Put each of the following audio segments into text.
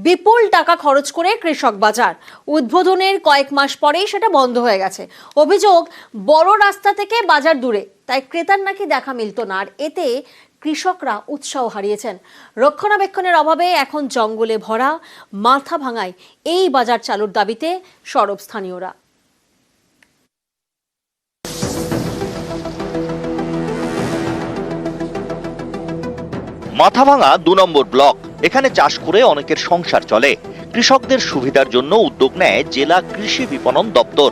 বিপুল টাকা খরচ করে কৃষক বাজার উদ্বোধনের কয়েক মাস পরেই সেটা বন্ধ হয়ে গেছে। অভিযোগ, বড় রাস্তা থেকে বাজার দূরে, তাই ক্রেতার নাকি দেখা মিলত না। আর এতে কৃষকরা উৎসাহ হারিয়েছেন। রক্ষণাবেক্ষণের অভাবে এখন জঙ্গলে ভরা, মাথা ভাঙায় এই বাজার চালুর দাবিতে সরব স্থানীয়রা। মাথাভাঙা ২ নম্বর ব্লক। এখানে চাষ করে অনেকের সংসার চলে। কৃষকদের সুবিধার জন্য উদ্যোগ নেয় জেলা কৃষি বিপণন দপ্তর।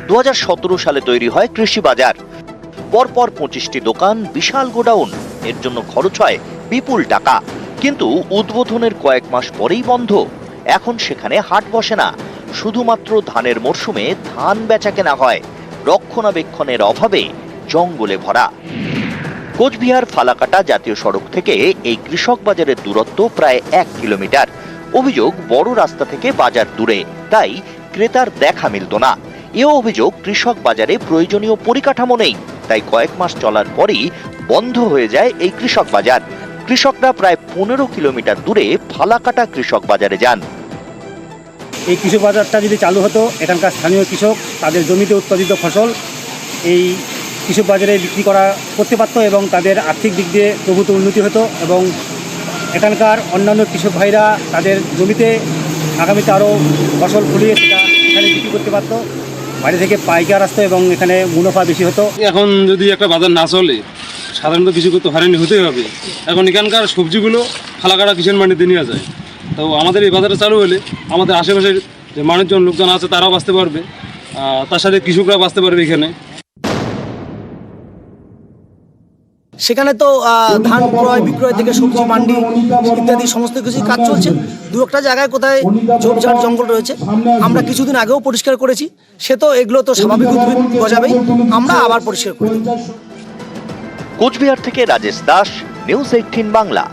২০১৭ সালে তৈরি হয় কৃষি বাজার। পরপর ২৫টি দোকান, বিশাল গোডাউন। এর জন্য খরচ হয় বিপুল টাকা, কিন্তু উদ্বোধনের কয়েক মাস পরেই বন্ধ। এখন সেখানে হাট বসে না, শুধুমাত্র ধানের মরশুমে ধান বেচা কেনা হয়। রক্ষণাবেক্ষণের অভাবে জঙ্গলে ভরা। কোচবিহার ফালাকাটা জাতীয় সড়ক থেকে এই কৃষক বাজারের দূরত্ব প্রায় ১ কিলোমিটার। অভিযোগ, বড় রাস্তা থেকে বাজার দূরে, তাই ক্রেতার দেখা মিলত না। এও অভিযোগ, কৃষক বাজারে প্রয়োজনীয় পরিকাঠামো নেই, তাই কয়েক মাস চলার পরই বন্ধ হয়ে যায় এই কৃষক বাজার। কৃষকরা প্রায় ১৫ কিলোমিটার দূরে ফালাকাটা কৃষক বাজারে যান। এই কৃষক বাজারটা যদি চালু হতো, এখানকার স্থানীয় কৃষক তাদের জমিতে উৎপাদিত ফসল এই কৃষক বাজারে বিক্রি করতে পারতো এবং তাদের আর্থিক দিক দিয়ে প্রভূত উন্নতি হতো এবং এখানকার অন্যান্য কৃষক ভাইরা তাদের জমিতে আগামীতে আরও ফসল ফলিয়ে সেটা এখানে বিক্রি করতে পারতো। বাইরে থেকে পাইকার আসতো এবং এখানে মুনাফা বেশি হতো। এখন যদি একটা বাজার না চলে, সাধারণত কিছু তো হয়রানি হতেই হবে। এখন এখানকার সবজিগুলো ফালাকাটা কিষাণ মান্ডিতে নিয়ে যায়। তো আমাদের এই বাজারটা চালু হলে আমাদের আশেপাশের যে মানুষজন লোকজন আছে তারাও বাঁচতে পারবে, তার সাথে কৃষকরা বাঁচতে পারবে। এখানে সেখানে তো ধান ক্রয় বিক্রয় থেকে সবজি মান্ডি ইত্যাদি সমস্ত কিছুই কাজ চলছে। দু একটা জায়গায় কোথায় ঝোপঝাড় জঙ্গল রয়েছে, আমরা কিছুদিন আগেও পরিষ্কার করেছি। সে তো এগুলো তো স্বাভাবিক উদ্ভিদ গজাবেই, আমরা আবার পরিষ্কার করি। কোচবিহার থেকে রাজেশ দাস, নিউজ 18 বাংলা।